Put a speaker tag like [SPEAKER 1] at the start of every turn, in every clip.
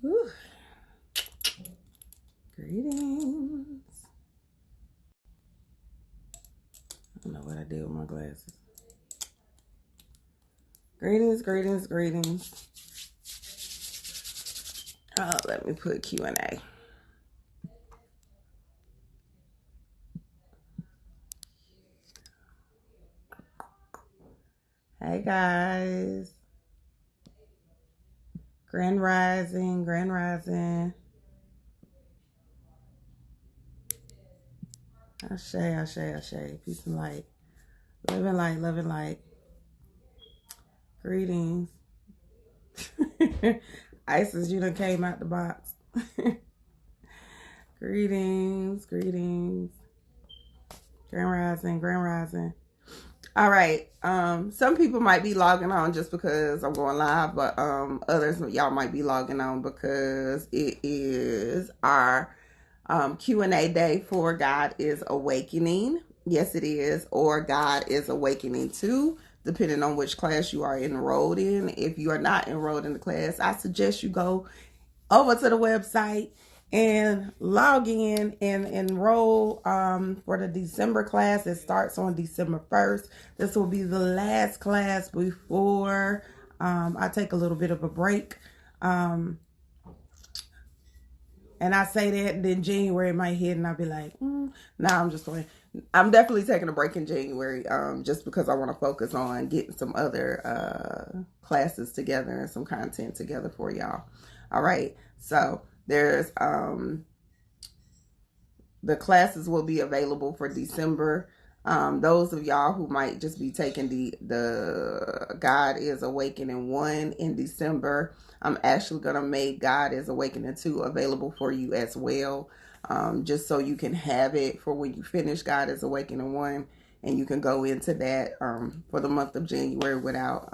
[SPEAKER 1] Whew. Greetings. I don't know what I did with my glasses. Greetings, greetings, greetings. Oh, let me put Q&A. Hey guys. Grand Rising, Grand Rising. Ashe, Ashe, Ashe. Peace and light. Living light, loving light. Greetings. Isis, you done came out the box. Greetings, greetings. Grand Rising, Grand Rising. All right. Some people might be logging on just because I'm going live, but others y'all might be logging on because it is our Q&A day for God is Awakening. Yes, it is, or God is Awakening 2, depending on which class you are enrolled in. If you are not enrolled in the class, I suggest you go over to the website and log in and enroll for the December class. It starts on December 1st. This will be the last class before I take a little bit of a break. And I say that, and then January might hit, and I'll be like, I'm just going. I'm definitely taking a break in January, just because I want to focus on getting some other classes together and some content together for y'all. All right, so there's the classes will be available for December. Those of y'all who might just be taking the God is Awakening 1 in December, I'm actually going to make God is Awakening 2 available for you as well. Just so you can have it for when you finish God is Awakening 1, and you can go into that for the month of January without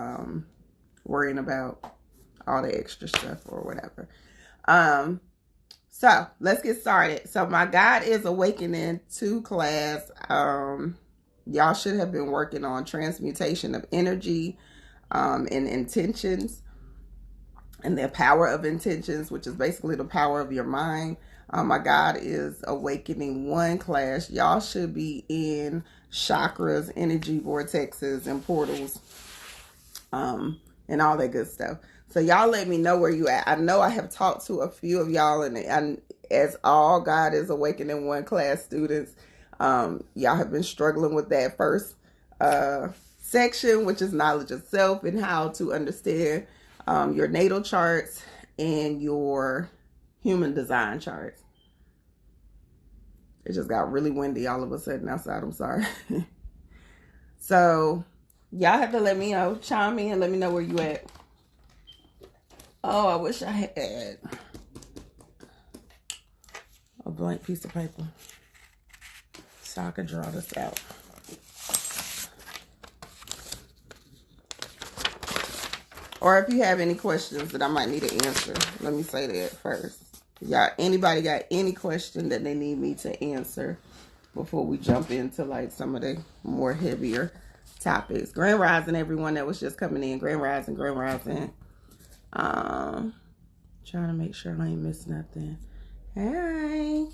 [SPEAKER 1] worrying about all the extra stuff or whatever. So let's get started. So my God is Awakening 2 class. Y'all should have been working on transmutation of energy and intentions, and the power of intentions, which is basically the power of your mind. My God is Awakening 1 class. Y'all should be in chakras, energy vortexes, and portals, and all that good stuff. So y'all let me know where you at. I know I have talked to a few of y'all, and as all God is Awakening 1 class students, y'all have been struggling with that first section, which is knowledge of self and how to understand your natal charts and your human design charts. It just got really windy all of a sudden outside. I'm sorry. So y'all have to let me know, chime in, let me know where you at. Oh, I wish I had a blank piece of paper so I could draw this out. Or if you have any questions that I might need to answer, let me say that first. Anybody got any question that they need me to answer before we jump into like some of the more heavier topics? Grand Rising, everyone that was just coming in. Grand Rising, Grand Rising. Trying to make sure I ain't missed nothing. Hey.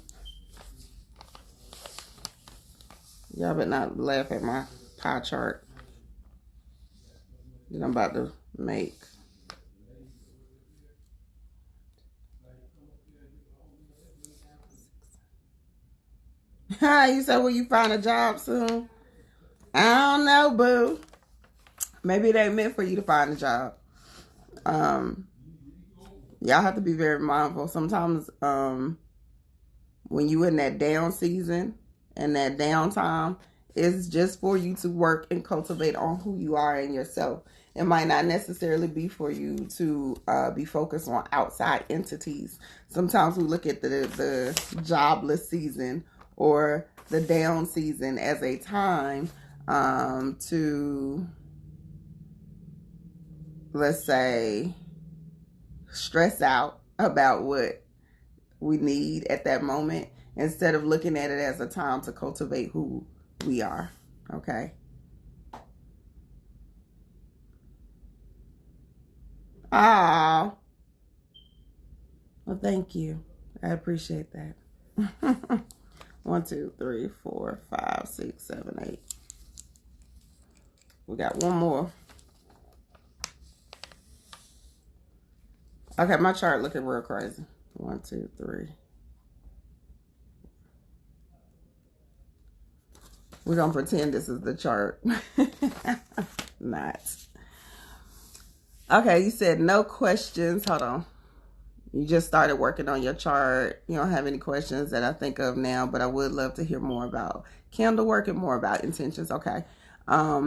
[SPEAKER 1] Y'all better not laugh at my pie chart that I'm about to make. You said, will you find a job soon? I don't know, boo. Maybe it ain't meant for you to find a job. Y'all have to be very mindful. Sometimes when you in that down season and that downtime, it's just for you to work and cultivate on who you are and yourself. It might not necessarily be for you to be focused on outside entities. Sometimes we look at the jobless season or the down season as a time to, let's say, stress out about what we need at that moment, instead of looking at it as a time to cultivate who we are. Okay. Ah, Well, thank you. I appreciate that. 1, 2, 3, 4, 5, 6, 7, 8. We got one more. Okay, my chart looking real crazy. 1, 2, 3. We're going to pretend this is the chart. Not. Okay, you said no questions. Hold on. You just started working on your chart. You don't have any questions that I think of now, but I would love to hear more about candle work and more about intentions. Okay. I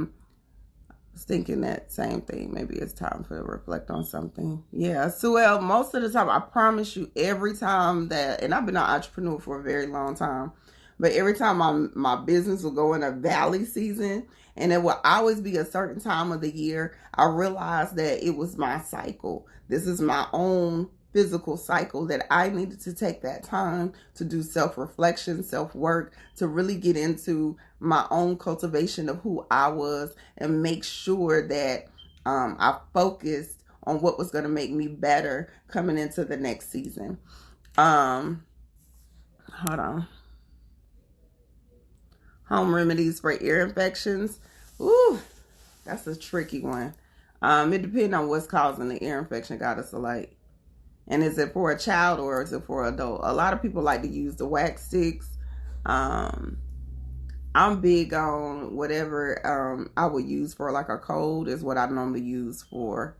[SPEAKER 1] was thinking that same thing. Maybe it's time for to reflect on something. Yeah. So, well, most of the time, I promise you, every time that, and I've been an entrepreneur for a very long time, but every time my business will go in a valley season, and it will always be a certain time of the year, I realized that it was my cycle. This is my own physical cycle that I needed to take that time to do self-reflection, self-work, to really get into my own cultivation of who I was and make sure that I focused on what was going to make me better coming into the next season. Hold on. Home remedies for ear infections. Ooh, that's a tricky one. It depends on what's causing the ear infection, Goddess of Light. And is it for a child or is it for an adult? A lot of people like to use the wax sticks. I'm big on whatever I would use for like a cold is what I normally use for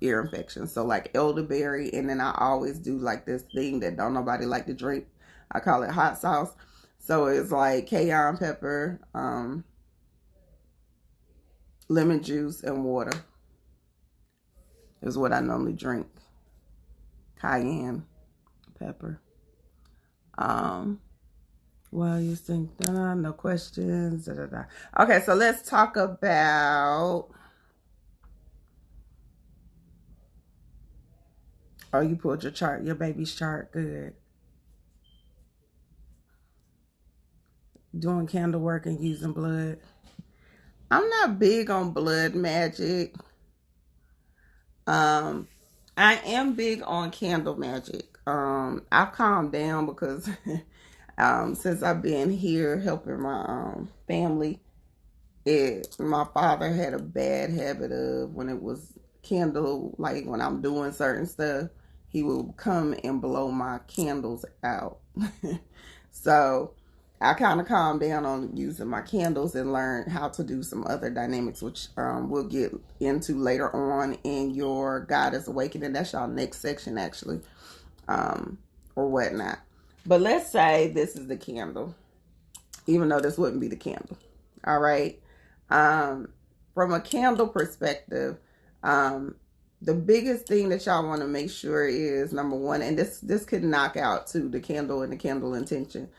[SPEAKER 1] ear infections. So like elderberry, and then I always do like this thing that don't nobody like to drink. I call it hot sauce. So it's like cayenne pepper, lemon juice, and water is what I normally drink. Cayenne pepper. Well, you think no questions. Da, da, da. Okay, so let's talk about. Oh, you pulled your chart, your baby's chart. Good. Doing candle work and using blood. I'm not big on blood magic. I am big on candle magic. I've calmed down because since I've been here helping my family, my father had a bad habit of when it was candle, like when I'm doing certain stuff, he would come and blow my candles out. So I kind of calmed down on using my candles and learned how to do some other dynamics, which we'll get into later on in your Goddess Awakening. That's your next section, actually, or whatnot. But let's say this is the candle, even though this wouldn't be the candle. All right. From a candle perspective, the biggest thing that y'all want to make sure is number one, and this could knock out to the candle and the candle intention.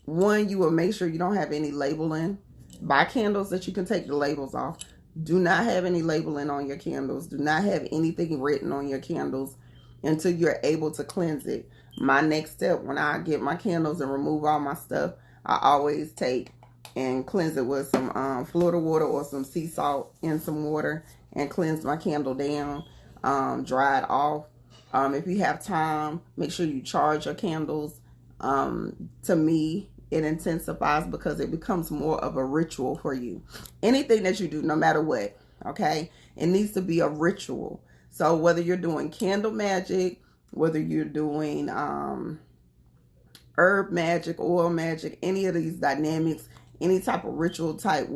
[SPEAKER 1] One, you will make sure you don't have any labeling. Buy candles that you can take the labels off. Do not have any labeling on your candles. Do not have anything written on your candles until you're able to cleanse it. My next step, when I get my candles and remove all my stuff, I always take and cleanse it with some Florida water or some sea salt in some water and cleanse my candle down, dry it off. If you have time, make sure you charge your candles. To me, it intensifies because it becomes more of a ritual for you. Anything that you do, no matter what, okay, it needs to be a ritual. So whether you're doing candle magic, whether you're doing herb magic, oil magic, any of these dynamics, any type of ritual type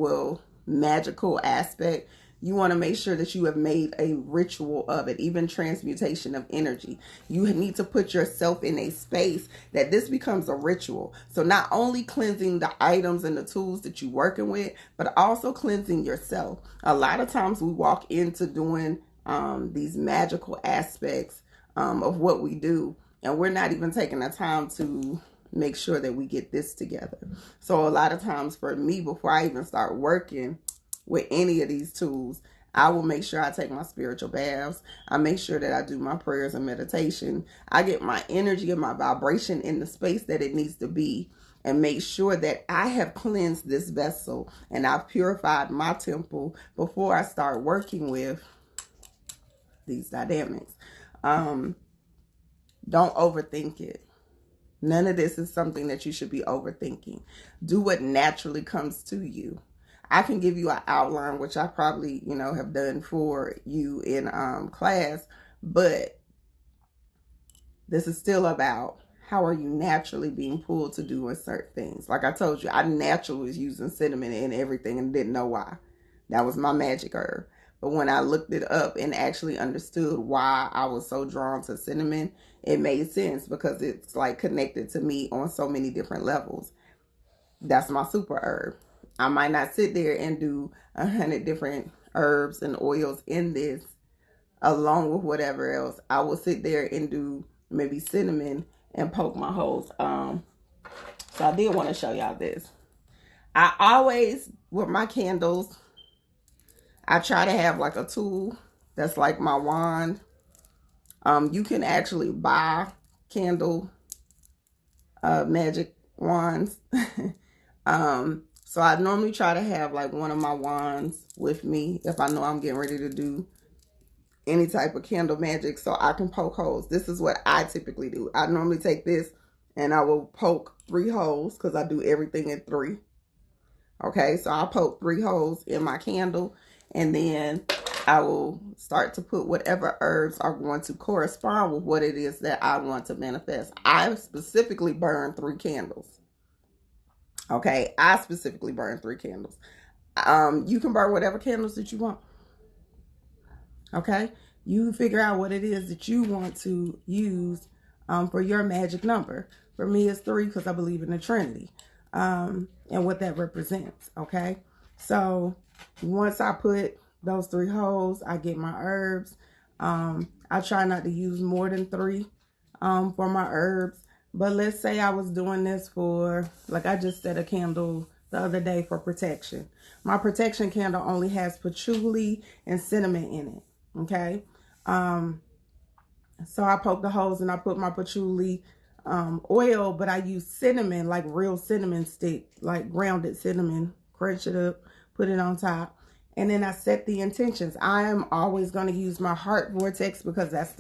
[SPEAKER 1] magical aspect, you want to make sure that you have made a ritual of it. Even transmutation of energy, you need to put yourself in a space that this becomes a ritual. So not only cleansing the items and the tools that you're working with, but also cleansing yourself. A lot of times we walk into doing these magical aspects of what we do, and we're not even taking the time to make sure that we get this together. So a lot of times for me, before I even start working with any of these tools, I will make sure I take my spiritual baths. I make sure that I do my prayers and meditation. I get my energy and my vibration in the space that it needs to be, and make sure that I have cleansed this vessel and I've purified my temple before I start working with these dynamics. Um, don't overthink it. None of this is something that you should be overthinking. Do what naturally comes to you. I can give you an outline, which I probably, have done for you in class, but this is still about how are you naturally being pulled to do certain things. Like I told you, I naturally was using cinnamon in everything and didn't know why. That was my magic herb. But when I looked it up and actually understood why I was so drawn to cinnamon, it made sense because it's like connected to me on so many different levels. That's my super herb. I might not sit there and do 100 different herbs and oils in this along with whatever else. I will sit there and do maybe cinnamon and poke my holes. So I did want to show y'all this. I always, with my candles, I try to have like a tool that's like my wand. You can actually buy candle magic wands. So I normally try to have like one of my wands with me if I know I'm getting ready to do any type of candle magic so I can poke holes. This is what I typically do. I normally take this and I will poke 3 holes because I do everything in 3. Okay, so I'll poke 3 holes in my candle and then I will start to put whatever herbs are going to correspond with what it is that I want to manifest. I specifically burn 3 candles. Okay, I specifically burn 3 candles. You can burn whatever candles that you want. Okay, you figure out what it is that you want to use for your magic number. For me, it's 3 because I believe in the Trinity and what that represents. Okay, so once I put those 3 holes, I get my herbs. I try not to use more than 3 for my herbs. But let's say I was doing this for, like I just set a candle the other day for protection. My protection candle only has patchouli and cinnamon in it. Okay. So I poke the holes and I put my patchouli oil, but I use cinnamon, like real cinnamon stick, like grounded cinnamon, crunch it up, put it on top. And then I set the intentions. I am always going to use my heart vortex because that's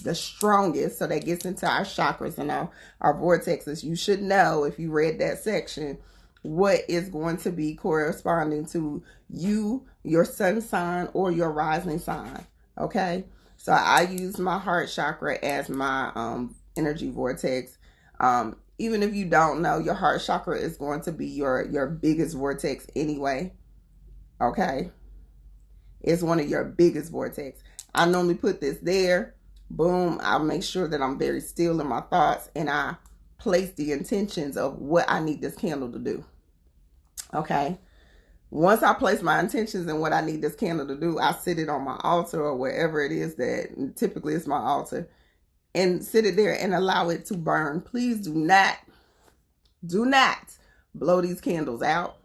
[SPEAKER 1] the strongest. So that gets into our chakras and our vortexes. You should know, if you read that section, what is going to be corresponding to you, your sun sign, or your rising sign. Okay, so I use my heart chakra as my energy vortex. Even if you don't know, your heart chakra is going to be your biggest vortex anyway. Okay, it's one of your biggest vortex. I normally put this there. Boom, I'll make sure that I'm very still in my thoughts and I place the intentions of what I need this candle to do. Okay, once I place my intentions and what I need this candle to do, I sit it on my altar or wherever it is that typically it's my altar and sit it there and allow it to burn. Please do not blow these candles out.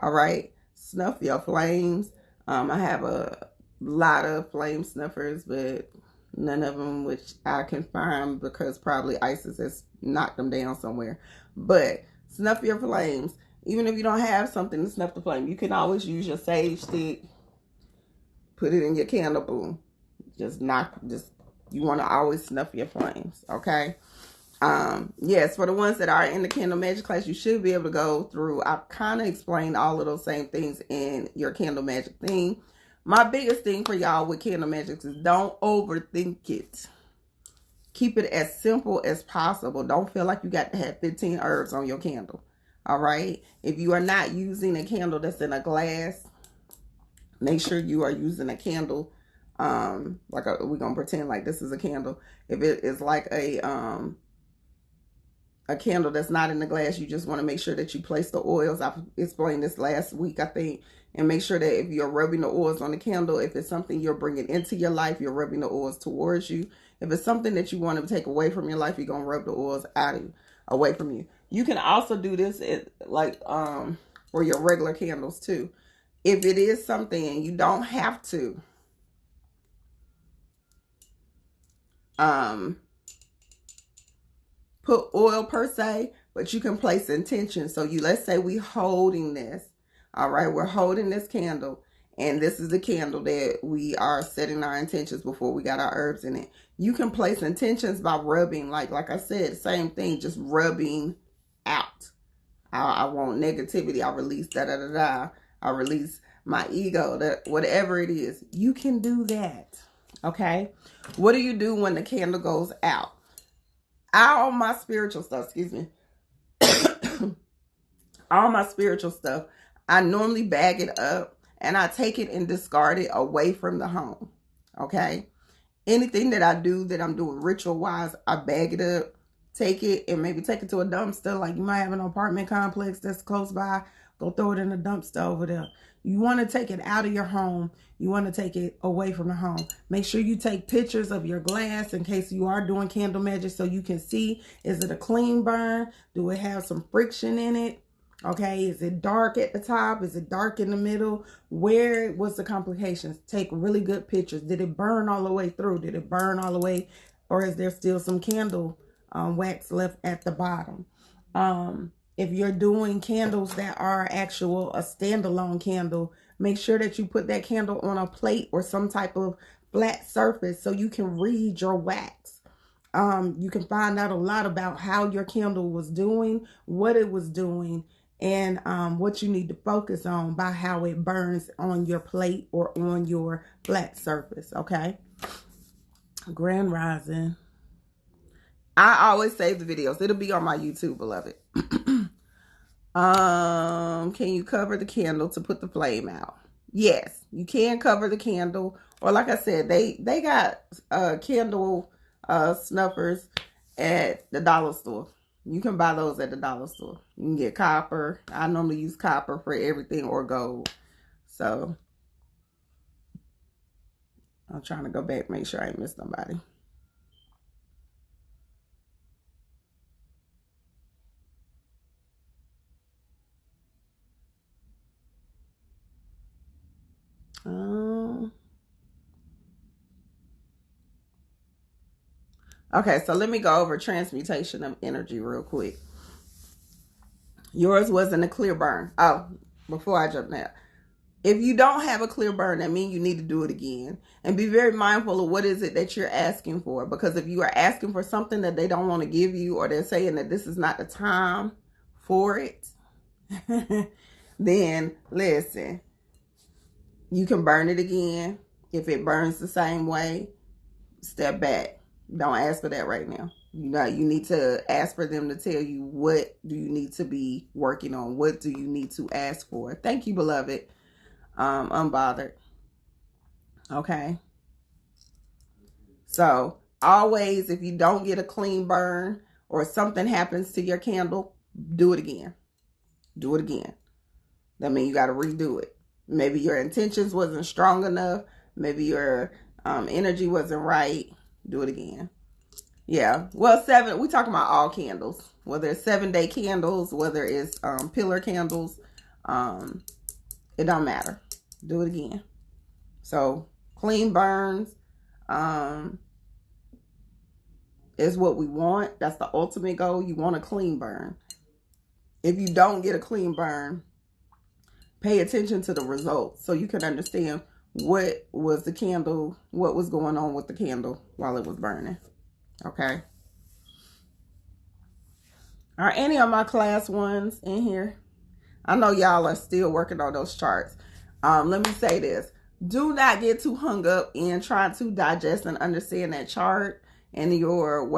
[SPEAKER 1] All right, snuff your flames. I have a lot of flame snuffers, but none of them which I can find because probably ISIS has knocked them down somewhere. But snuff your flames. Even if you don't have something to snuff the flame, you can always use your sage stick, put it in your candle, boom. You want to always snuff your flames, okay? Yes, for the ones that are in the candle magic class, you should be able to go through. I've kind of explained all of those same things in your candle magic thing. My biggest thing for y'all with candle magic is don't overthink it. Keep it as simple as possible. Don't feel like you got to have 15 herbs on your candle. All right. If you are not using a candle that's in a glass, make sure you are using a candle. We're gonna pretend like this is a candle. If it is like a candle that's not in the glass, you just want to make sure that you place the oils. I've explained this last week, I think, and make sure that if you're rubbing the oils on the candle, if it's something you're bringing into your life, you're rubbing the oils towards you. If it's something that you want to take away from your life, you're gonna rub the oils away from you. You can also do this for your regular candles too. If it is something, and you don't have to put oil per se, but you can place intention. So let's say we holding this. All right, we're holding this candle And this is the candle that we are setting our intentions before we got our herbs in it. You can place intentions by rubbing, like I said, same thing, just rubbing out. I want negativity. I release da-da-da-da. I release my ego, that whatever it is. You can do that. Okay? What do you do when the candle goes out? All my spiritual stuff, excuse me. All my spiritual stuff, I normally bag it up and I take it and discard it away from the home. Okay? Anything that I do that I'm doing ritual wise, I bag it up, take it, and maybe take it to a dumpster. Like you might have an apartment complex that's close by, go throw it in a dumpster over there. You want to take it out of your home. You want to take it away from the home. Make sure you take pictures of your glass in case you are doing candle magic so you can see, is it a clean burn? Do it have some friction in it? Okay, is it dark at the top? Is it dark in the middle? Where was the complications? Take really good pictures. Did it burn all the way through? Did it burn all the way? Or is there still some candle wax left at the bottom? If you're doing candles that are a standalone candle, make sure that you put that candle on a plate or some type of flat surface so you can read your wax. You can find out a lot about how your candle was doing, what it was doing, and what you need to focus on by how it burns on your plate or on your flat surface, okay? Grand Rising. I always save the videos. It'll be on my YouTube, beloved. Can you cover the candle to put the flame out? Yes, you can cover the candle. Or like I said, they got candle snuffers at the dollar store. You can buy those at the dollar store. You can get copper. I normally use copper for everything, or gold. So I'm trying to go back, make sure I ain't missed nobody. Okay, so let me go over transmutation of energy real quick. Yours wasn't a clear burn. Oh, before I jump now. If you don't have a clear burn, that means you need to do it again. And be very mindful of what is it that you're asking for. Because if you are asking for something that they don't want to give you, or they're saying that this is not the time for it, then listen, you can burn it again. If it burns the same way, step back. Don't ask for that right now. You need to ask for them to tell you what do you need to be working on. What do you need to ask for? Thank you, beloved. Unbothered. Okay. So always, if you don't get a clean burn or something happens to your candle, do it again. Do it again. That means you got to redo it. Maybe your intentions wasn't strong enough. Maybe your energy wasn't right. Do it again. Yeah. Well, we talking about all candles, whether it's 7-day candles, whether it's pillar candles. It don't matter. Do it again. So clean burns is what we want. That's the ultimate goal. You want a clean burn. If you don't get a clean burn, pay attention to the results so you can understand what was the candle, what was going on with the candle while it was burning. Okay. Are any of my class ones in here? I know y'all are still working on those charts. Let me say this. Do not get too hung up in trying to digest and understand that chart and your,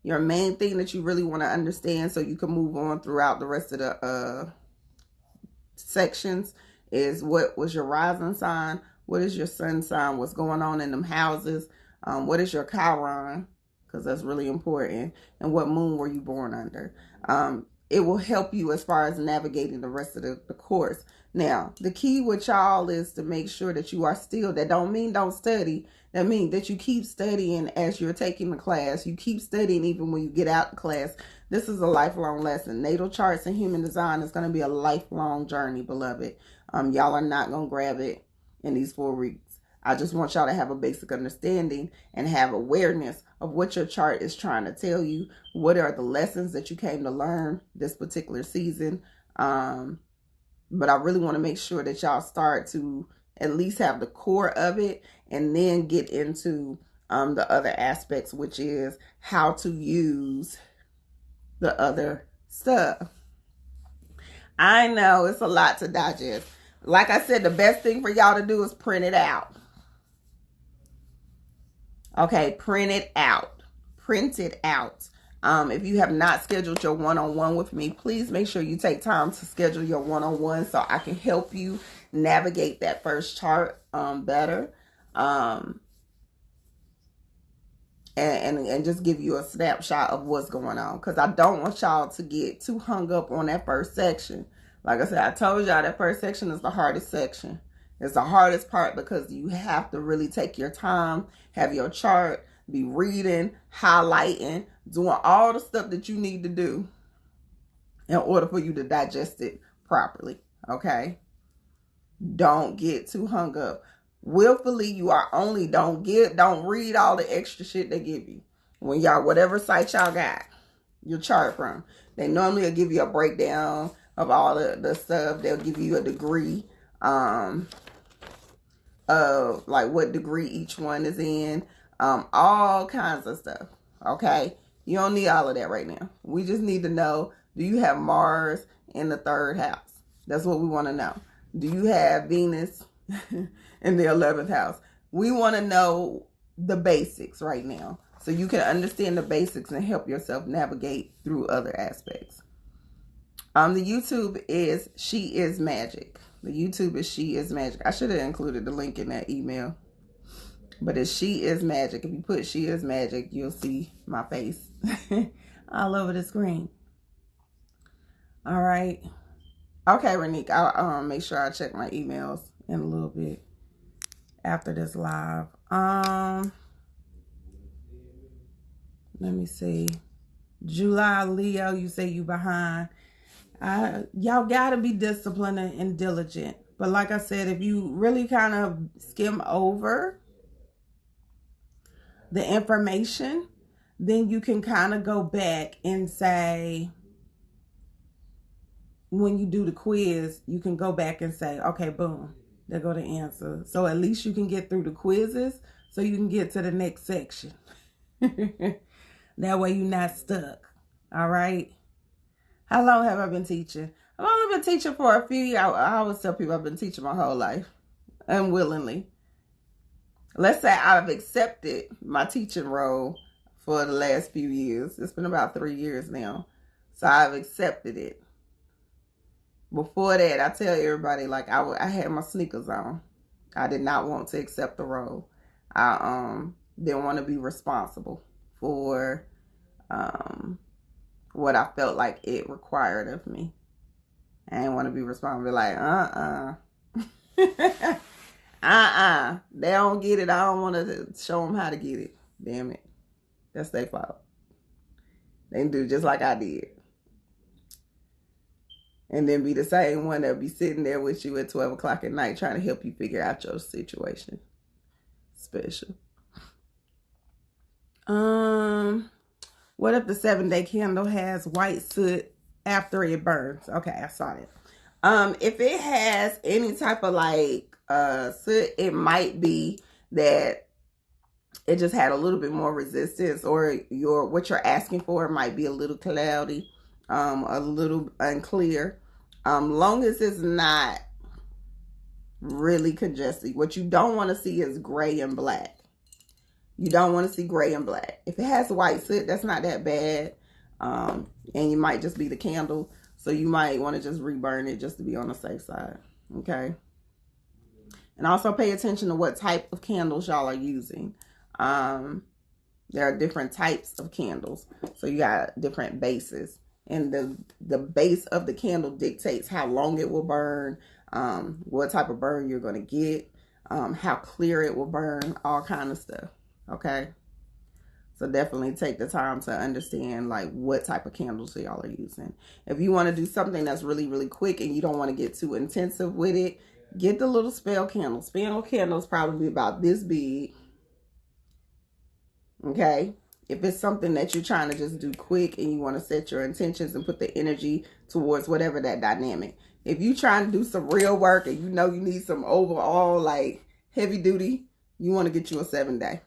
[SPEAKER 1] your main thing that you really want to understand so you can move on throughout the rest of the sections is what was your rising sign, what is your sun sign, what's going on in them houses, what is your Chiron, because that's really important, and what moon were you born under. It will help you as far as navigating the rest of the course. Now, the key with y'all is to make sure that you are still, that don't mean don't study. That means that you keep studying as you're taking the class. You keep studying even when you get out of class. This is a lifelong lesson. Natal charts and human design is going to be a lifelong journey, beloved. Y'all are not going to grab it in these 4 weeks. I just want y'all to have a basic understanding and have awareness of what your chart is trying to tell you. What are the lessons that you came to learn this particular season? But I really want to make sure that y'all start to at least have the core of it, and then get into the other aspects, which is how to use the other stuff. I know it's a lot to digest. Like I said, the best thing for y'all to do is print it out. Okay, print it out. Print it out. If you have not scheduled your one-on-one with me, please make sure you take time to schedule your one-on-one so I can help you navigate that first chart better. And just give you a snapshot of what's going on. Because I don't want y'all to get too hung up on that first section. Like I said, I told y'all that first section is the hardest section. It's the hardest part because you have to really take your time, have your chart, be reading, highlighting, doing all the stuff that you need to do in order for you to digest it properly. Okay? Don't get too hung up. Willfully, you are only don't read all the extra shit they give you. When y'all, whatever site y'all got your chart from, they normally will give you a breakdown of all the stuff. They'll give you a degree of like what degree each one is in, all kinds of stuff. Okay, you don't need all of that right now. We just need to know, do you have Mars in the 3rd house? That's what we want to know. Do you have Venus in the 11th house? We want to know the basics right now so you can understand the basics and help yourself navigate through other aspects. The YouTube is She Is Magic. The YouTube is She Is Magic. I should have included the link in that email. But it's She Is Magic. If you put She Is Magic, you'll see my face all over the screen. All right. Okay, Renique, I'll make sure I check my emails in a little bit after this live. Let me see. July, Leo, you say you behind. Y'all gotta be disciplined and diligent. But like I said, if you really kind of skim over the information, then you can kind of go back and say, when you do the quiz, you can go back and say, okay, boom, there go the answer. So at least you can get through the quizzes so you can get to the next section. That way you're not stuck. All right. How long have I been teaching? I've only been teaching for a few years. I always tell people I've been teaching my whole life, unwillingly. Let's say I've accepted my teaching role for the last few years. It's been about 3 years now. So I've accepted it. Before that, I tell everybody, like, I had my sneakers on. I did not want to accept the role. I didn't want to be responsible for what I felt like it required of me. I didn't want to be responsible. Like, they don't get it. I don't want to show them how to get it. Damn it. That's their fault. They can do just like I did. And then be the same one that'll be sitting there with you at 12 o'clock at night trying to help you figure out your situation. Special. What if the 7-day candle has white soot after it burns? Okay, I saw it. If it has any type of like soot, it might be that it just had a little bit more resistance, or what you're asking for might be a little cloudy, a little unclear. Long as it's not really congested. What you don't want to see is gray and black. You don't want to see gray and black. If it has white soot, that's not that bad. And you might just be the candle. So you might want to just reburn it just to be on the safe side. Okay. And also pay attention to what type of candles y'all are using. There are different types of candles. So you got different bases. And the base of the candle dictates how long it will burn, what type of burn you're going to get, how clear it will burn, all kind of stuff. Okay. So definitely take the time to understand like what type of candles y'all are using. If you want to do something that's really, really quick and you don't want to get too intensive with it, get the little spell candle. Spell candles probably about this big. Okay. If it's something that you're trying to just do quick and you want to set your intentions and put the energy towards whatever that dynamic. If you trying to do some real work and you know you need some overall like heavy duty, you want to get you a 7-day.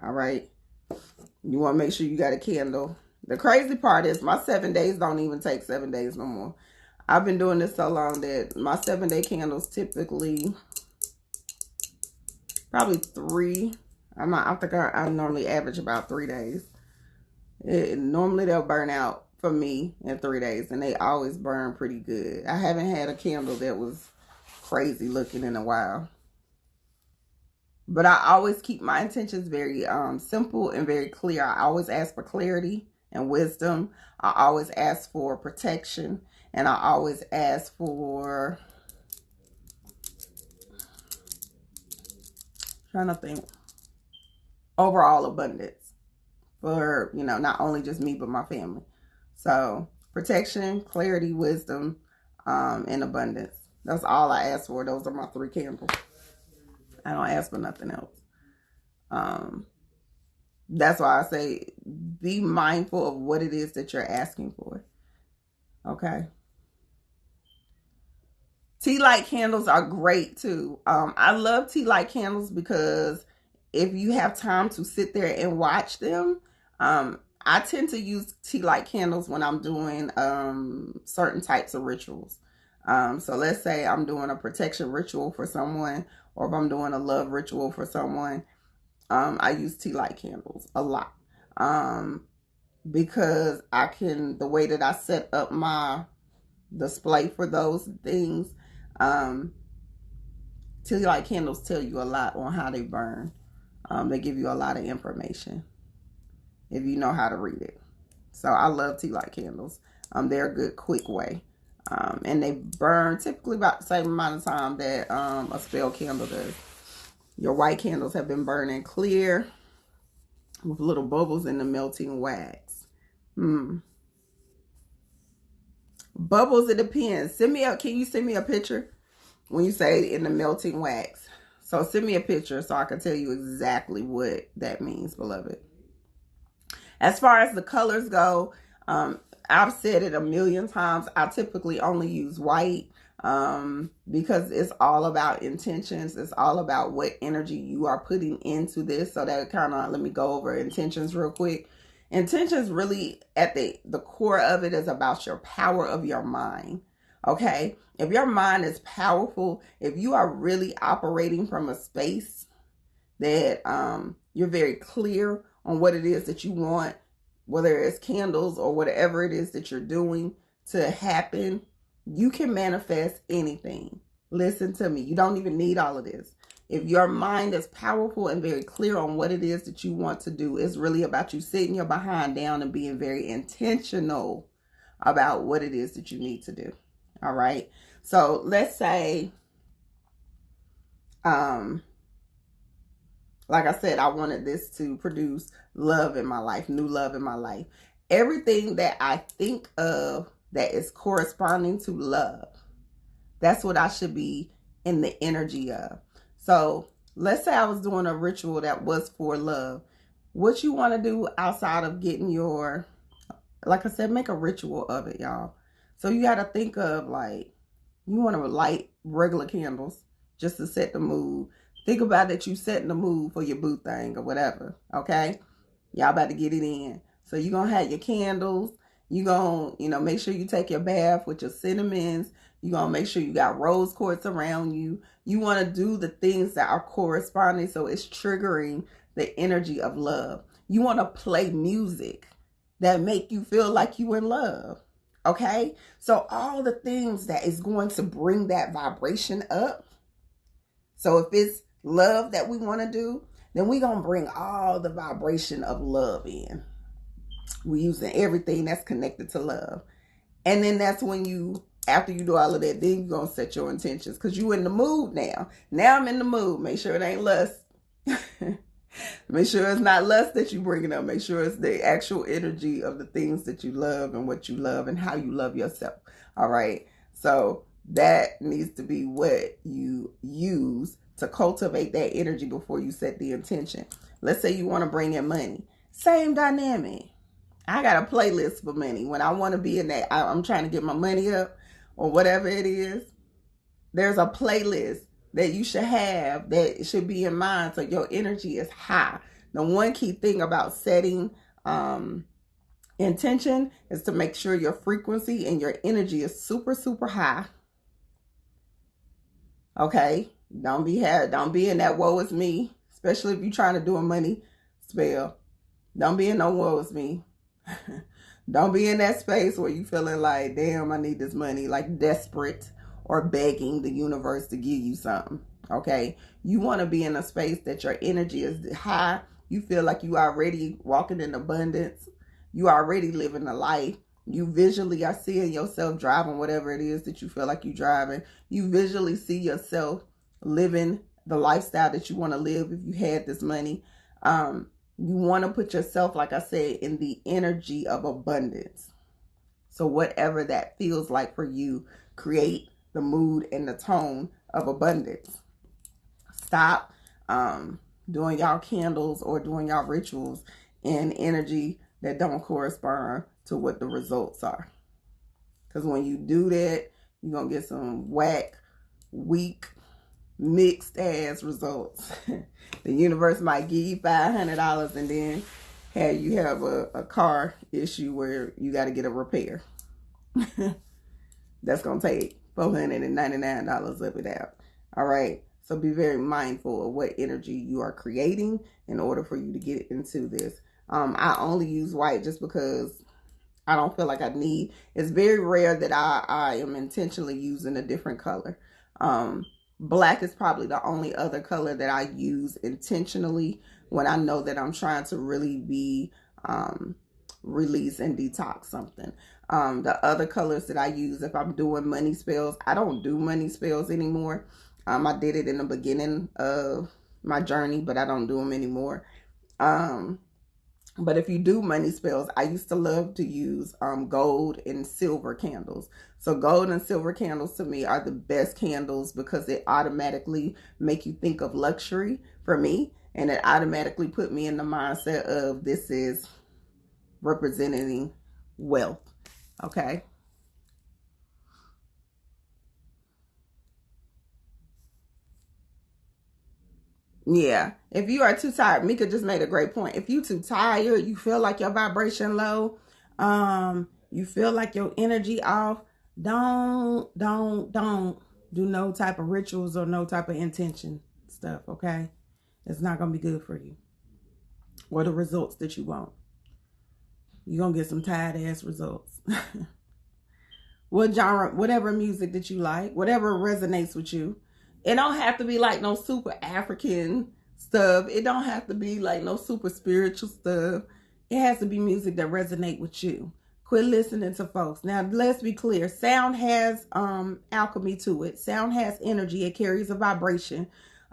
[SPEAKER 1] All right. You want to make sure you got a candle. The crazy part is my 7 days don't even take 7 days no more. I've been doing this so long that my 7-day candles typically probably 3. I think I normally average about 3 days. Normally they'll burn out for me in 3 days, and they always burn pretty good. I haven't had a candle that was crazy looking in a while. But I always keep my intentions very simple and very clear. I always ask for clarity and wisdom. I always ask for protection. And I always ask for, trying to think, overall abundance for, not only just me, but my family. So protection, clarity, wisdom, and abundance. That's all I ask for. Those are my 3 candles. I don't ask for nothing else. That's why I say be mindful of what it is that you're asking for. Okay. Tea light candles are great too. I love tea light candles because if you have time to sit there and watch them, I tend to use tea light candles when I'm doing certain types of rituals. So let's say I'm doing a protection ritual for someone, or if I'm doing a love ritual for someone, I use tea light candles a lot. Because the way that I set up my display for those things, tea light candles tell you a lot on how they burn. They give you a lot of information if you know how to read it. So I love tea light candles. They're a good quick way. And they burn typically about the same amount of time that a spell candle does. Your white candles have been burning clear with little bubbles in the melting wax. Bubbles, it depends. Can you send me a picture when you say in the melting wax? So send me a picture so I can tell you exactly what that means, beloved. As far as the colors go, I've said it a million times. I typically only use white because it's all about intentions. It's all about what energy you are putting into this. So that let me go over intentions real quick. Intentions really at the core of it is about your power of your mind. Okay. If your mind is powerful, if you are really operating from a space that you're very clear on what it is that you want, whether it's candles or whatever it is that you're doing to happen, you can manifest anything. Listen to me. You don't even need all of this. If your mind is powerful and very clear on what it is that you want to do, it's really about you sitting your behind down and being very intentional about what it is that you need to do. All right. So let's say, like I said, I wanted this to produce love in my life, new love in my life. Everything that I think of that is corresponding to love, that's what I should be in the energy of. So let's say I was doing a ritual that was for love. What you want to do outside of getting like I said, make a ritual of it, y'all. So you got to think of you want to light regular candles just to set the mood. Think about that you setting the mood for your boo thing or whatever, okay? Y'all about to get it in. So you're going to have your candles. You're going to, make sure you take your bath with your cinnamons. You're going to make sure you got rose quartz around you. You want to do the things that are corresponding so it's triggering the energy of love. You want to play music that make you feel like you in love, okay? So all the things that is going to bring that vibration up. So if it's love that we want to do, then we're going to bring all the vibration of love in. We're using everything that's connected to love. And then that's when after you do all of that, then you're going to set your intentions because you're in the mood now. Now I'm in the mood. Make sure it ain't lust. Make sure it's not lust that you're bringing up. Make sure it's the actual energy of the things that you love and what you love and how you love yourself. All right. So that needs to be what you use to cultivate that energy before you set the intention. Let's say you want to bring in money. Same dynamic. I got a playlist for money. When I want to be in that, I'm trying to get my money up. or whatever it is, there's a playlist that you should have that should be in mind so your energy is high. The one key thing about setting intention is to make sure your frequency and your energy is super, super high. Okay? Don't be in that woe is me, especially if you're trying to do a money spell. Don't be in no woe is me. Don't be in that space where you feeling like, damn, I need this money, like desperate or begging the universe to give you something. Okay? You want to be in a space that your energy is high. You feel like you already walking in abundance. You already living a life. You visually are seeing yourself driving whatever it is that you feel like you're driving. You visually see yourself living the lifestyle that you want to live if you had this money. You want to put yourself, like I said, in the energy of abundance. So whatever that feels like for you, create the mood and the tone of abundance. Stop doing y'all candles or doing y'all rituals in energy that don't correspond to what the results are. Because when you do that, you're going to get some whack, weak, mixed ass results. The universe might give you $500 and then you have a car issue where you got to get a repair. That's going to take $499 of it out. All right. So be very mindful of what energy you are creating in order for you to get into this. I only use white just because I don't feel like I need. It's very rare that I am intentionally using a different color. Black is probably the only other color that I use intentionally when I know that I'm trying to really be release and detox something. The other colors that I use if I'm doing money spells, I don't do money spells anymore. I did it in the beginning of my journey, but I don't do them anymore. But if you do money spells, I used to love to use gold and silver candles. So gold and silver candles to me are the best candles because it automatically make you think of luxury for me. And it automatically put me in the mindset of this is representing wealth. Okay. Yeah. If you are too tired, Mika just made a great point. If you too tired, you feel like your vibration low, you feel like your energy off, don't do no type of rituals or no type of intention stuff, okay? It's not going to be good for you or the results that you want. You're going to get some tired ass results. What genre, whatever music that you like, whatever resonates with you. It don't have to be like no super African stuff. It don't have to be like no super spiritual stuff. It has to be music that resonate with you. Quit listening to folks. Now, let's be clear. Sound has alchemy to it. Sound has energy. It carries a vibration.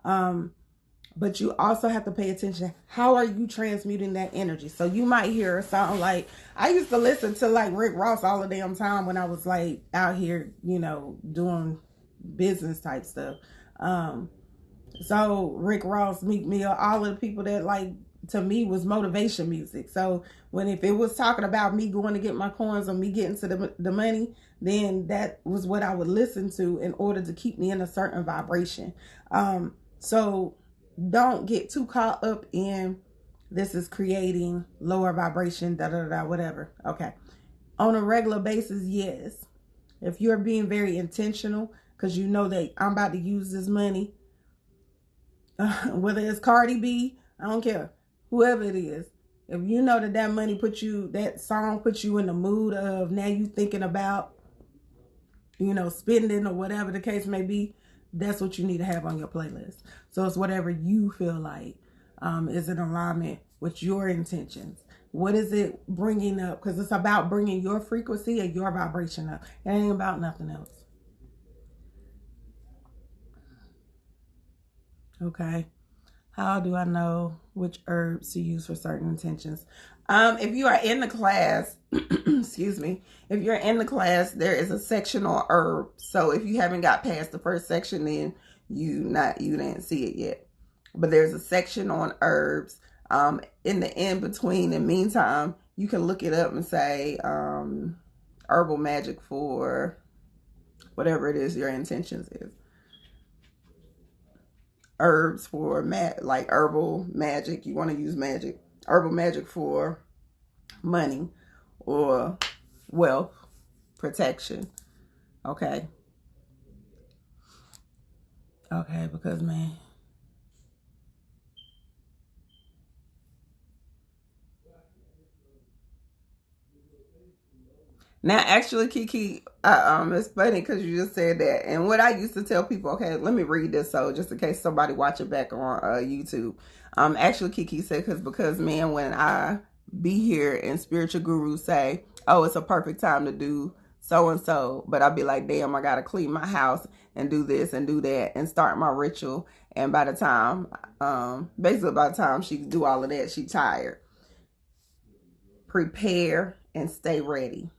[SPEAKER 1] But you also have to pay attention. How are you transmuting that energy? So you might hear a song like, I used to listen to like Rick Ross all the damn time when I was like out here, doing business type stuff. So Rick Ross, Meek Mill, all of the people that like to me was motivation music. So if it was talking about me going to get my coins or me getting to the money, then that was what I would listen to in order to keep me in a certain vibration. So don't get too caught up in this is creating lower vibration, whatever. Okay. On a regular basis, yes. If you're being very intentional, because you know that I'm about to use this money, whether it's Cardi B, I don't care, whoever it is. If you know that money that song puts you in the mood of now you thinking about, spending or whatever the case may be, that's what you need to have on your playlist. So it's whatever you feel like is in alignment with your intentions. What is it bringing up? Because it's about bringing your frequency and your vibration up. It ain't about nothing else. Okay. How do I know which herbs to use for certain intentions? If you are in the class, excuse me, if you're in the class, there is a section on herbs. So if you haven't got past the first section, then you didn't see it yet. But there's a section on herbs. In the in-between, in the meantime, you can look it up and say herbal magic for whatever it is your intentions is. Herbs for like herbal magic. You want to use magic, herbal magic for money or wealth, protection. Okay. Okay, because man. Now, actually, Kiki, it's funny because you just said that. And what I used to tell people, okay, let me read this so just in case somebody watch it back on YouTube. Actually, Kiki said because man, when I be here and spiritual gurus say, oh, it's a perfect time to do so and so, but I'll be like, damn, I gotta clean my house and do this and do that and start my ritual. And by the time, basically by the time she do all of that, she tired. Prepare and stay ready.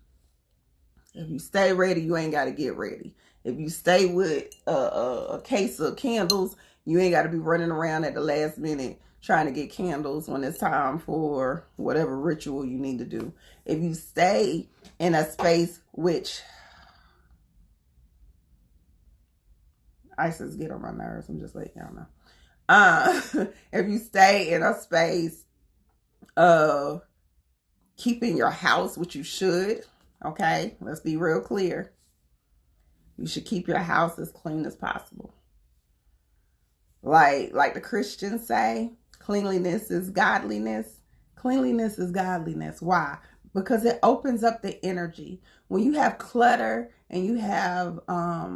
[SPEAKER 1] If you stay ready, you ain't got to get ready. If you stay with a case of candles, you ain't got to be running around at the last minute trying to get candles when it's time for whatever ritual you need to do. If you stay in a space, which ISIS get on my nerves, I'm just letting y'all know. If you stay in a space of keeping your house, which you should, okay, let's be real clear. You should keep your house as clean as possible. Like the Christians say, cleanliness is godliness. Cleanliness is godliness. Why? Because it opens up the energy. When you have clutter and you have I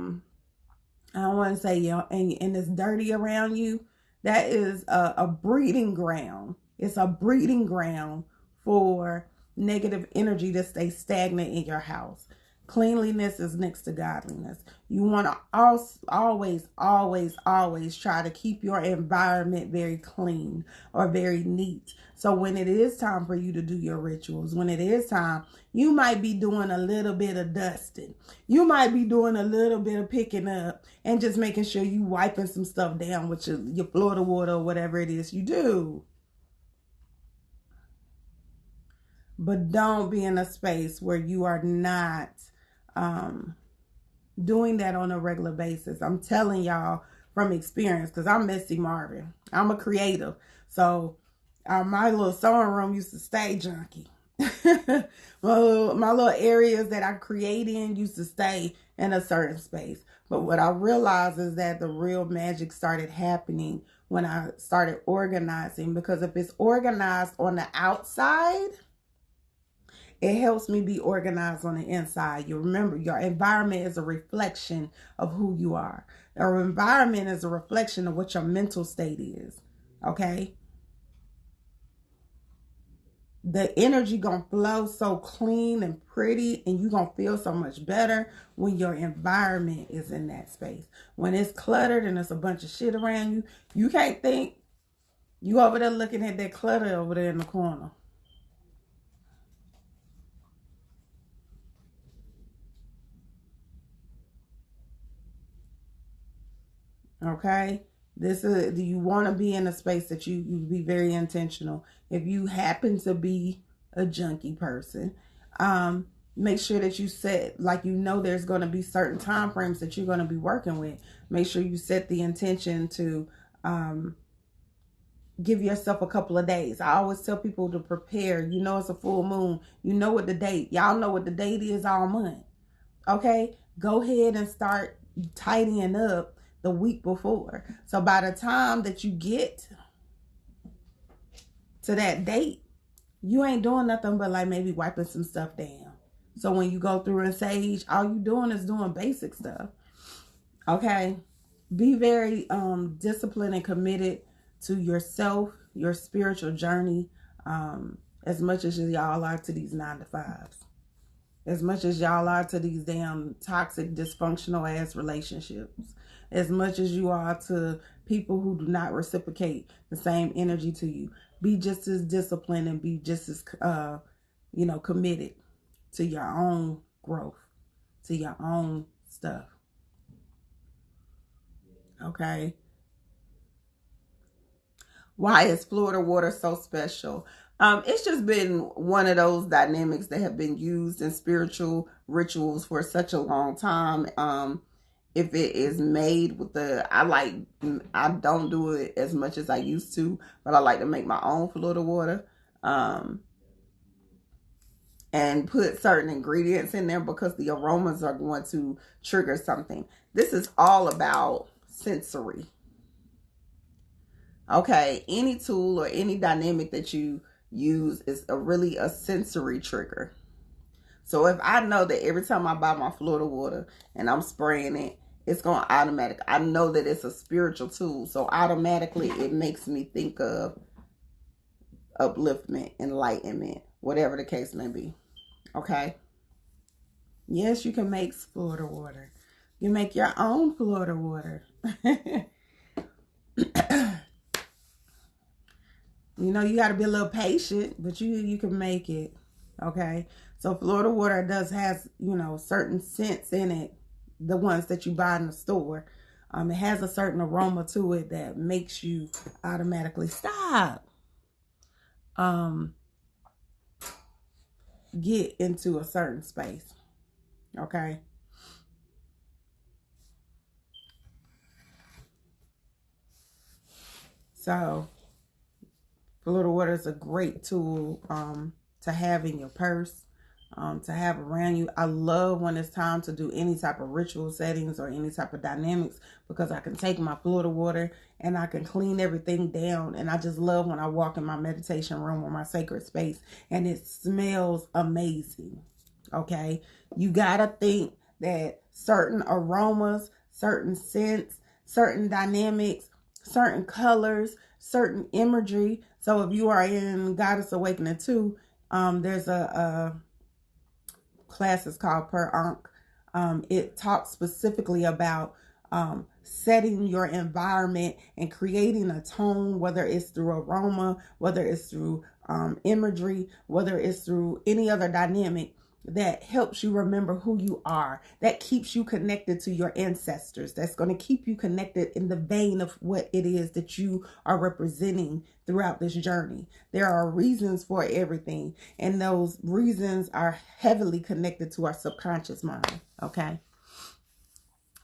[SPEAKER 1] don't want to say, you know, and it's dirty around you, that is a breeding ground. It's a breeding ground for negative energy to stay stagnant in your house. Cleanliness is next to godliness. You want to always try to keep your environment very clean or very neat. So when it is time for you to do your rituals, when it is time, you might be doing a little bit of dusting. You might be doing a little bit of picking up and just making sure you wiping some stuff down with your Florida water or whatever it is you do. But don't be in a space where you are not doing that on a regular basis. I'm telling y'all from experience because I'm Misty Marvin. I'm a creative. So my little sewing room used to stay junky. my little areas that I create in used to stay in a certain space. But what I realized is that the real magic started happening when I started organizing, because if it's organized on the outside, it helps me be organized on the inside. You remember, your environment is a reflection of who you are. Your environment is a reflection of what your mental state is. Okay? The energy gonna flow so clean and pretty, and you gonna feel so much better when your environment is in that space. When it's cluttered and there's a bunch of shit around you, you can't think. You over there looking at that clutter over there in the corner. Okay, this is, do you want to be in a space that you be very intentional. If you happen to be a junkie person, make sure that you set, like, you know, there's going to be certain time frames that you're going to be working with. Make sure you set the intention to give yourself a couple of days. I always tell people to prepare. You know, it's a full moon. You know what the date, y'all know what the date is all month. Okay, go ahead and start tidying up the week before. So by the time that you get to that date, you ain't doing nothing but like maybe wiping some stuff down. So when you go through and sage, all you doing is doing basic stuff. Okay, be very disciplined and committed to yourself, your spiritual journey, as much as y'all are to these 9-to-5s. As much as y'all are to these damn toxic, dysfunctional ass relationships. As much as you are to people who do not reciprocate the same energy to you. Be just as disciplined and be just as, committed to your own growth, to your own stuff. Okay? Why is Florida water so special? It's just been one of those dynamics that have been used in spiritual rituals for such a long time. If it is made with I don't do it as much as I used to, but I like to make my own Florida water. Um, and put certain ingredients in there because the aromas are going to trigger something. This is all about sensory. Okay, any tool or any dynamic that you use is really a sensory trigger. So if I know that every time I buy my Florida water and I'm spraying it, it's going to I know that it's a spiritual tool. So automatically it makes me think of upliftment, enlightenment, whatever the case may be. Okay. Yes, you can make Florida water. You make your own Florida water. You know, you got to be a little patient, but you can make it. Okay. So Florida water does has, certain scents in it, the ones that you buy in the store. It has a certain aroma to it that makes you automatically stop. Get into a certain space. Okay. So Florida water is a great tool to have in your purse, to have around you. I love when it's time to do any type of ritual settings or any type of dynamics because I can take my Florida water and I can clean everything down. And I just love when I walk in my meditation room or my sacred space and it smells amazing. Okay. You got to think that certain aromas, certain scents, certain dynamics, certain colors, certain imagery. So if you are in Goddess Awakening 2, there's a class is called Per Ankh. It talks specifically about setting your environment and creating a tone, whether it's through aroma, whether it's through imagery, whether it's through any other dynamic that helps you remember who you are, that keeps you connected to your ancestors, that's going to keep you connected in the vein of what it is that you are representing throughout this journey. There are reasons for everything, and those reasons are heavily connected to our subconscious mind. Okay.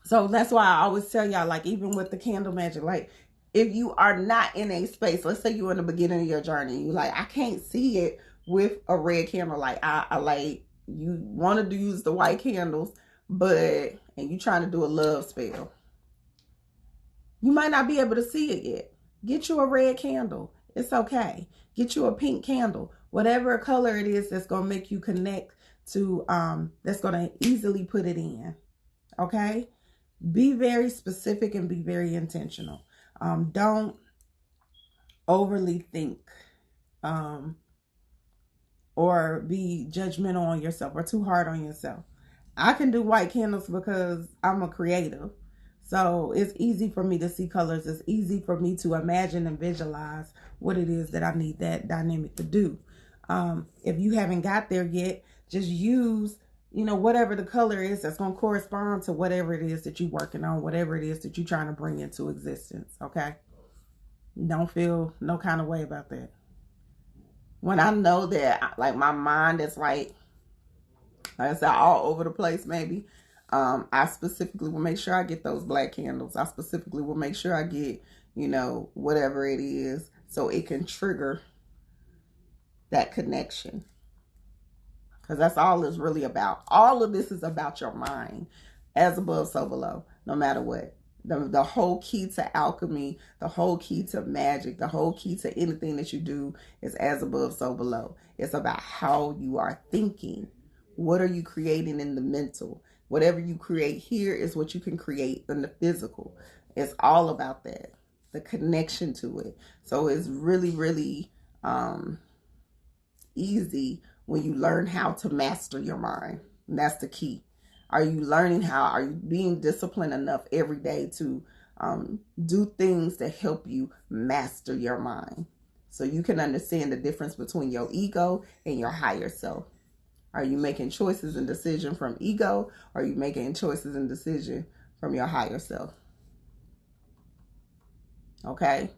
[SPEAKER 1] So that's why I always tell y'all, like, even with the candle magic, like, if you are not in a space, let's say you're in the beginning of your journey, you like, I can't see it with a red candle. Like, I like, you want to use the white candles, and you trying to do a love spell. You might not be able to see it yet. Get you a red candle. It's okay. Get you a pink candle. Whatever color it is that's going to make you connect to, that's going to easily put it in. Okay? Be very specific and be very intentional. Don't overly think or be judgmental on yourself or too hard on yourself. I can do white candles because I'm a creative. So it's easy for me to see colors. It's easy for me to imagine and visualize what it is that I need that dynamic to do. If you haven't got there yet, just use, whatever the color is that's going to correspond to whatever it is that you're working on, whatever it is that you're trying to bring into existence. Okay. Don't feel no kind of way about that. When I know that, like, my mind is like I said, all over the place, maybe. I specifically will make sure I get those black candles. I specifically will make sure I get, whatever it is, so it can trigger that connection. Because that's all it's really about. All of this is about your mind. As above, so below, no matter what. The whole key to alchemy, the whole key to magic, the whole key to anything that you do is as above, so below. It's about how you are thinking. What are you creating in the mental? Whatever you create here is what you can create in the physical. It's all about that, the connection to it. So it's really, really easy when you learn how to master your mind. And that's the key. Are you learning how? Are you being disciplined enough every day to do things that help you master your mind so you can understand the difference between your ego and your higher self? Are you making choices and decisions from ego? Or are you making choices and decisions from your higher self? Okay?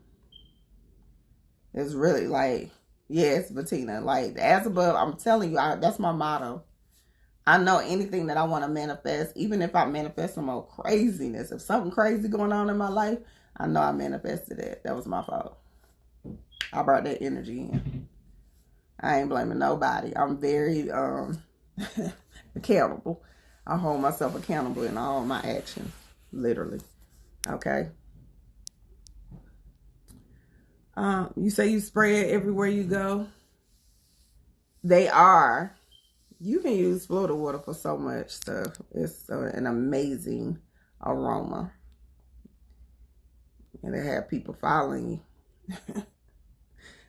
[SPEAKER 1] It's really like, Yes, Bettina. Like, as above, I'm telling you, that's my motto. I know anything that I want to manifest, even if I manifest some more craziness. If something crazy going on in my life, I know I manifested it. That was my fault. I brought that energy in. I ain't blaming nobody. I'm very accountable. I hold myself accountable in all my actions, literally. Okay. You say you spray it everywhere you go. They are. You can use Florida water for so much stuff. It's an amazing aroma. And they have people following you.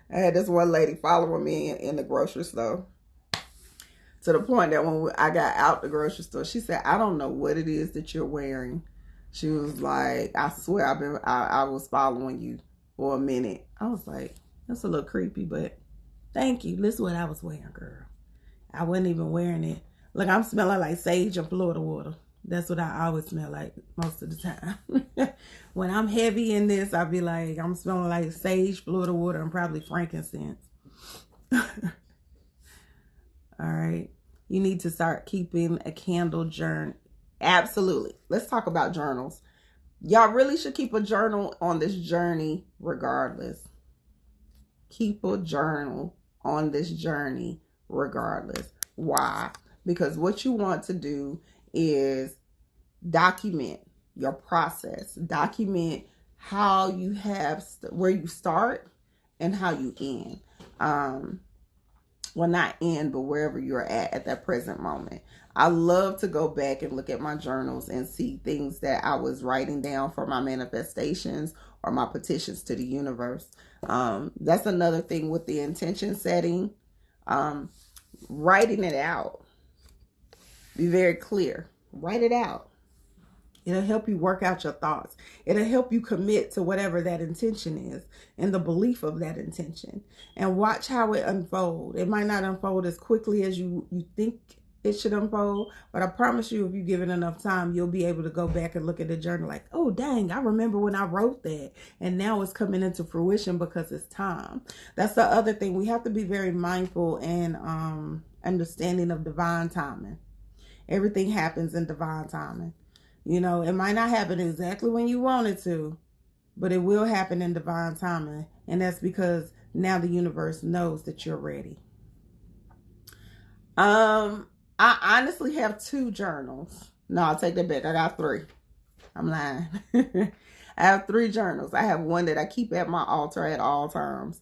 [SPEAKER 1] I had this one lady following me in the grocery store, to the point that when I got out the grocery store, she said, "I don't know what it is that you're wearing." She was like, "I swear I was following you for a minute." I was like, "That's a little creepy, but thank you. This is what I was wearing, girl. I wasn't even wearing it. Look, I'm smelling like sage and Florida water. That's what I always smell like most of the time. When I'm heavy in this, I'll be like, I'm smelling like sage, Florida water, and probably frankincense." All right. You need to start keeping a candle journal. Absolutely. Let's talk about journals. Y'all really should keep a journal on this journey regardless. Keep a journal on this journey regardless. Why? Because what you want to do is document your process. Document how you have, where you start and how you end. Well, not end, but wherever you're at that present moment. I love to go back and look at my journals and see things that I was writing down for my manifestations or my petitions to the universe. That's another thing with the intention setting. Writing it out. Be very clear. Write it out. It'll help you work out your thoughts. It'll help you commit to whatever that intention is and the belief of that intention. And watch how it unfolds. It might not unfold as quickly as you think it should unfold, but I promise you, if you give it enough time, you'll be able to go back and look at the journal like, oh, dang, I remember when I wrote that. And now it's coming into fruition because it's time. That's the other thing. We have to be very mindful and understanding of divine timing. Everything happens in divine timing. You know, it might not happen exactly when you want it to, but it will happen in divine timing. And that's because now the universe knows that you're ready. I honestly have 2 journals. No, I'll take that back. I got 3. I'm lying. I have 3 journals. I have one that I keep at my altar at all times.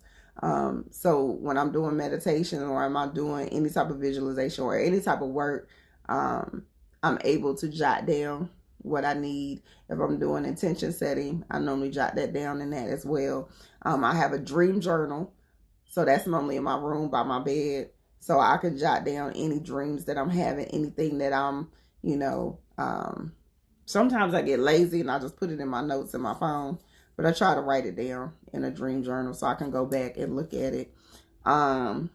[SPEAKER 1] So when I'm doing meditation or am I doing any type of visualization or any type of work, I'm able to jot down what I need. If I'm doing intention setting, I normally jot that down in that as well. I have a dream journal. So that's normally in my room by my bed. So I can jot down any dreams that I'm having, anything that I'm, sometimes I get lazy and I just put it in my notes in my phone. But I try to write it down in a dream journal so I can go back and look at it. My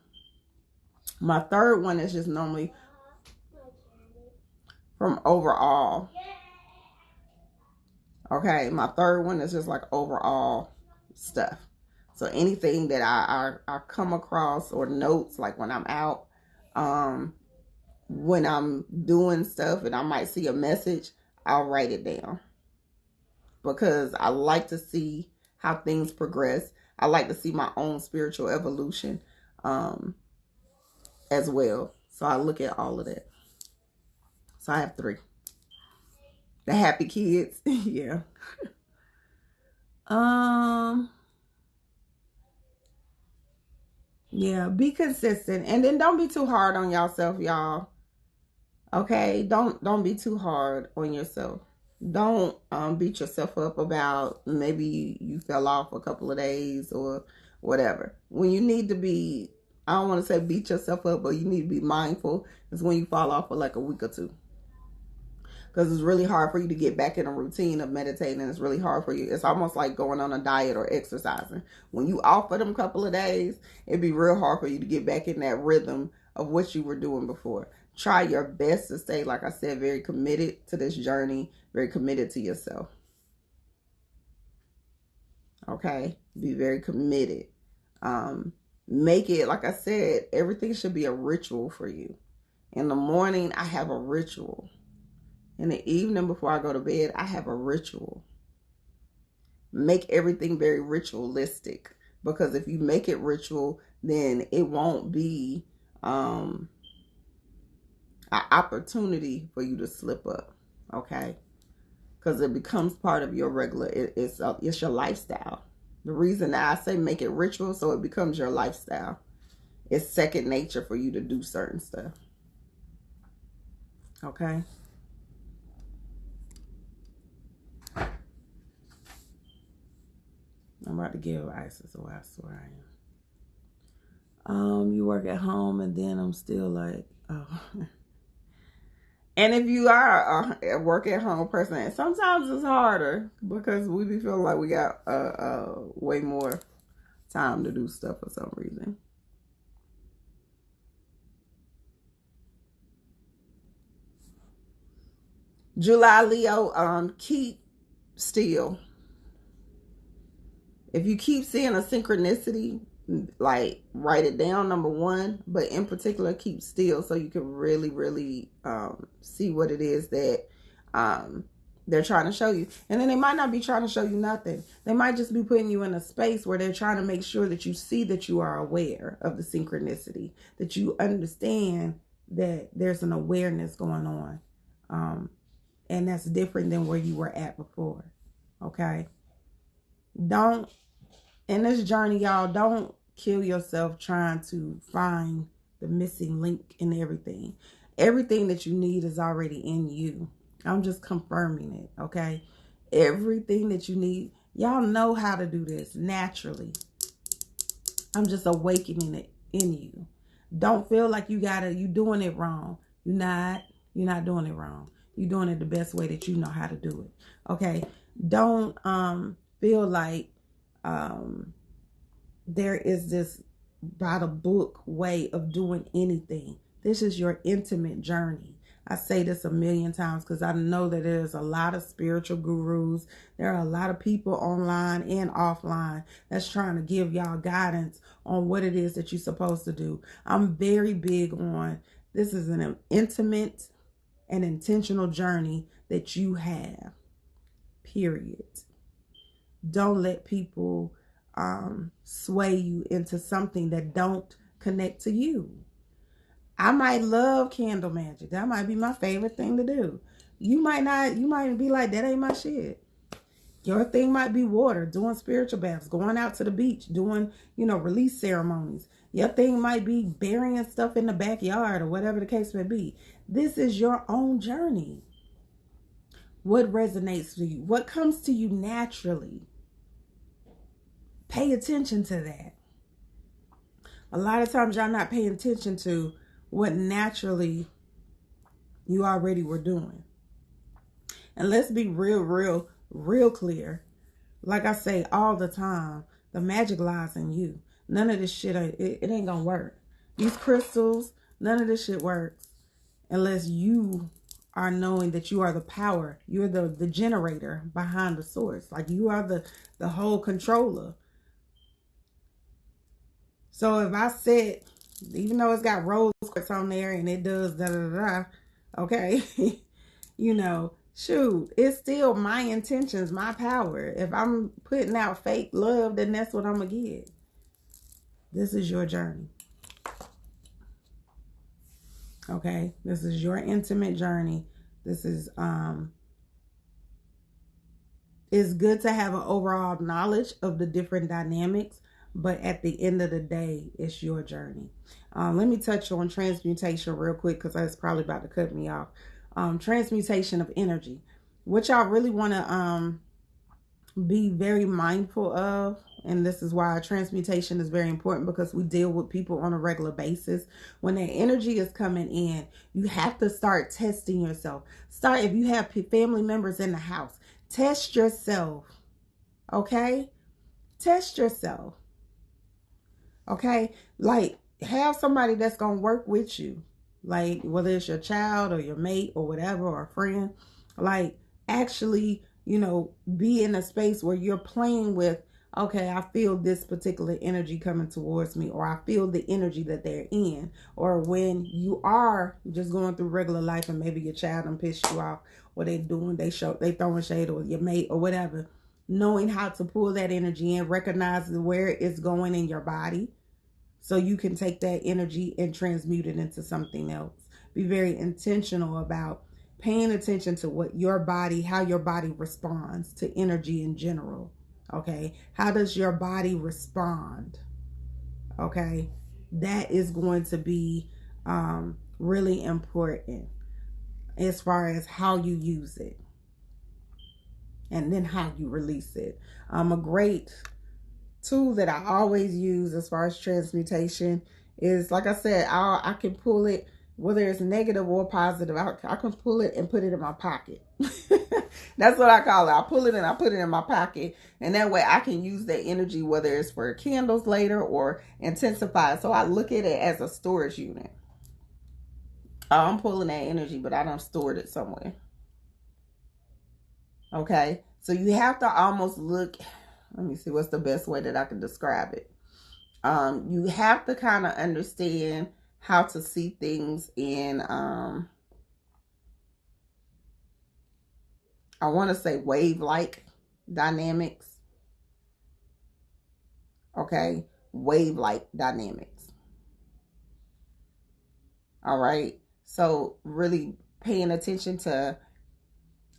[SPEAKER 1] third one is just normally from overall. Okay, my third one is just like overall stuff. So anything that I come across or notes, like when I'm out, when I'm doing stuff and I might see a message, I'll write it down. Because I like to see how things progress. I like to see my own spiritual evolution as well. So I look at all of that. So I have 3. The happy kids. Yeah. Yeah, be consistent and then don't be too hard on yourself, y'all. Okay? Don't be too hard on yourself. Don't beat yourself up about maybe you fell off a couple of days or whatever. When you need to be, I don't want to say beat yourself up, but you need to be mindful is when you fall off for like a week or 2. Because it's really hard for you to get back in a routine of meditating. It's really hard for you. It's almost like going on a diet or exercising. When you off for them couple of days, it'd be real hard for you to get back in that rhythm of what you were doing before. Try your best to stay, like I said, very committed to this journey, very committed to yourself. Okay? Be very committed. Make it, like I said, everything should be a ritual for you. In the morning, I have a ritual. In the evening, before I go to bed, I have a ritual. Make everything very ritualistic, because if you make it ritual, then it won't be an opportunity for you to slip up, okay? Because it becomes part of your regular, it's your lifestyle. The reason that I say make it ritual, so it becomes your lifestyle. It's second nature for you to do certain stuff, okay? I'm about to give Isis away, I swear I am. You work at home, and then I'm still like, oh. And if you are a work at home person, sometimes it's harder because we be feeling like we got way more time to do stuff for some reason. July, Leo, keep still. If you keep seeing a synchronicity, like write it down, number one, but in particular, keep still so you can really, really see what it is that they're trying to show you. And then they might not be trying to show you nothing. They might just be putting you in a space where they're trying to make sure that you see that you are aware of the synchronicity, that you understand that there's an awareness going on. And that's different than where you were at before. Okay? Don't, in this journey, y'all, don't kill yourself trying to find the missing link in everything. Everything that you need is already in you. I'm just confirming it, okay? Everything that you need, y'all know how to do this naturally. I'm just awakening it in you. Don't feel like you doing it wrong. You're not doing it wrong. You're doing it the best way that you know how to do it. Okay? Don't feel like there is this by the book way of doing anything. This is your intimate journey. I say this a million times because I know that there's a lot of spiritual gurus. There are a lot of people online and offline that's trying to give y'all guidance on what it is that you're supposed to do. I'm very big on this is an intimate and intentional journey that you have, period. Don't let people sway you into something that don't connect to you. I might love candle magic. That might be my favorite thing to do. You might not. You might be like, that ain't my shit. Your thing might be water, doing spiritual baths, going out to the beach, doing, release ceremonies. Your thing might be burying stuff in the backyard or whatever the case may be. This is your own journey. What resonates to you? What comes to you naturally? Pay attention to that. A lot of times y'all not paying attention to what naturally you already were doing. And let's be real clear. Like I say all the time, the magic lies in you. None of this shit, it ain't gonna work. These crystals, none of this shit works unless you are knowing that you are the power. You're the generator behind the source. Like you are the whole controller. So if I said, even though it's got rose quartz on there and it does da-da-da-da, okay, shoot, it's still my intentions, my power. If I'm putting out fake love, then that's what I'm going to get. This is your journey. Okay, this is your intimate journey. This is, it's good to have an overall knowledge of the different dynamics, but at the end of the day, it's your journey. Let me touch on transmutation real quick because that's probably about to cut me off. Transmutation of energy. What y'all really want to be very mindful of, and this is why transmutation is very important, because we deal with people on a regular basis. When their energy is coming in, you have to start testing yourself. If you have family members in the house, test yourself. Okay? Test yourself. Okay? Like, have somebody that's going to work with you. Like, whether it's your child or your mate or whatever, or a friend. Like, actually, be in a space where you're playing with, okay, I feel this particular energy coming towards me, or I feel the energy that they're in. Or when you are just going through regular life and maybe your child done pissed you off, or they throwing shade, or your mate or whatever, knowing how to pull that energy in, recognize where it's going in your body, so you can take that energy and transmute it into something else. Be very intentional about paying attention to how your body responds to energy in general. Okay, how does your body respond? Okay, that is going to be really important as far as how you use it, and then how you release it. A great tool that I always use as far as transmutation is, like I said, I can pull it, whether it's negative or positive. I can pull it and put it in my pocket. That's what I call it. I pull it and I put it in my pocket, and that way I can use that energy, whether it's for candles later or intensify. So I look at it as a storage unit. I'm pulling that energy, but I don't store it somewhere. Okay, so you have to almost look. Let me see what's the best way that I can describe it. You have to kind of understand how to see things in, I want to say wave-like dynamics. Okay, wave-like dynamics. All right, so really paying attention to,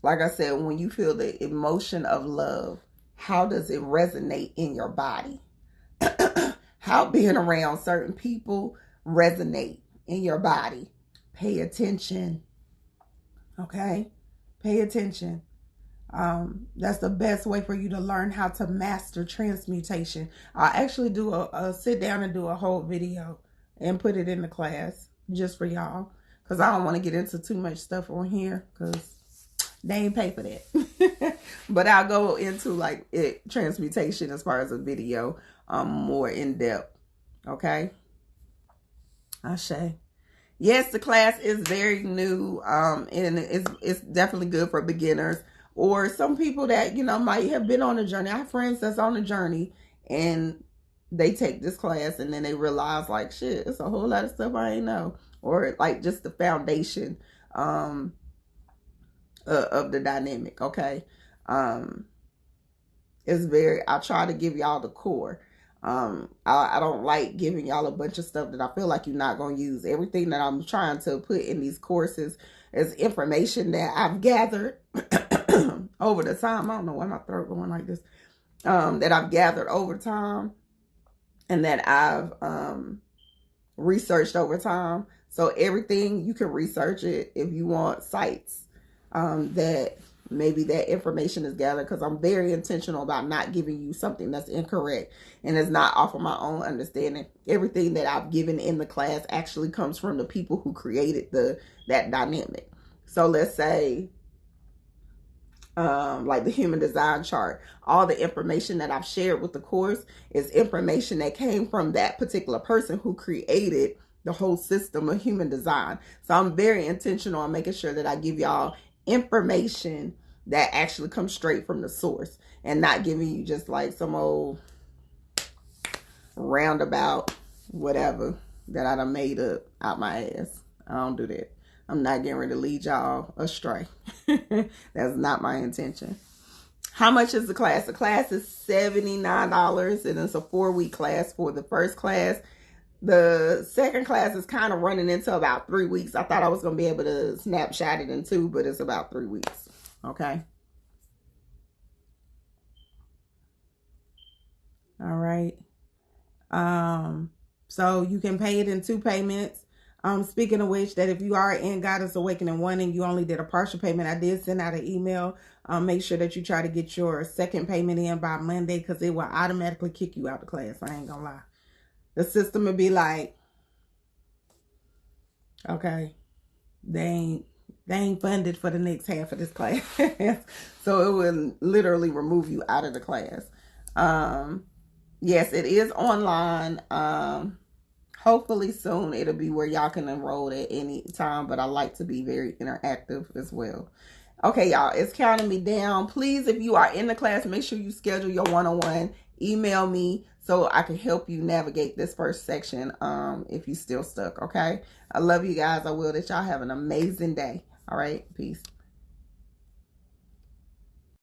[SPEAKER 1] like I said, when you feel the emotion of love, how does it resonate in your body? How being around certain people resonate in your body. Pay attention. Okay? Pay attention. That's the best way for you to learn how to master transmutation. I'll actually do a sit down and do a whole video and put it in the class just for y'all, because I don't want to get into too much stuff on here, because they ain't pay for that. But I'll go into like transmutation as far as a video more in depth. Okay, Ashe. Yes, the class is very new, and it's definitely good for beginners or some people that, you know, might have been on a journey. I have friends that's on a journey and they take this class and then they realize, like, shit, it's a whole lot of stuff I ain't know, or like just the foundation of the dynamic. Okay, it's very, I try to give y'all the core. I don't like giving y'all a bunch of stuff that I feel like you're not going to use. Everything that I'm trying to put in these courses is information that I've gathered over the time. I don't know why my throat going like this. That I've gathered over time and that I've researched over time. So everything, you can research it if you want sites that maybe that information is gathered, because I'm very intentional about not giving you something that's incorrect and is not off of my own understanding. Everything that I've given in the class actually comes from the people who created that dynamic. So let's say like the human design chart, all the information that I've shared with the course is information that came from that particular person who created the whole system of human design. So I'm very intentional on making sure that I give y'all information that actually comes straight from the source and not giving you just like some old roundabout whatever that I done made up out my ass. I don't do that. I'm not getting ready to lead y'all astray. That's not my intention. How much is the class? The class is $79 and it's a 4-week class for the first class. The second class is kind of running into about 3 weeks. I thought I was going to be able to snapshot it in 2, but it's about 3 weeks. Okay. All right. So you can pay it in 2 payments. Speaking of which, that if you are in Goddess Awakening 1 and you only did a partial payment, I did send out an email. Make sure that you try to get your second payment in by Monday, because it will automatically kick you out of class. I ain't gonna lie. The system would be like, okay, they ain't funded for the next half of this class. So it will literally remove you out of the class. Yes, it is online. Hopefully soon it'll be where y'all can enroll at any time, but I like to be very interactive as well. Okay, y'all, it's counting me down. Please, if you are in the class, make sure you schedule your one-on-one email me so I can help you navigate this first section if you're still stuck, okay? I love you guys. I will that y'all have an amazing day. All right, peace.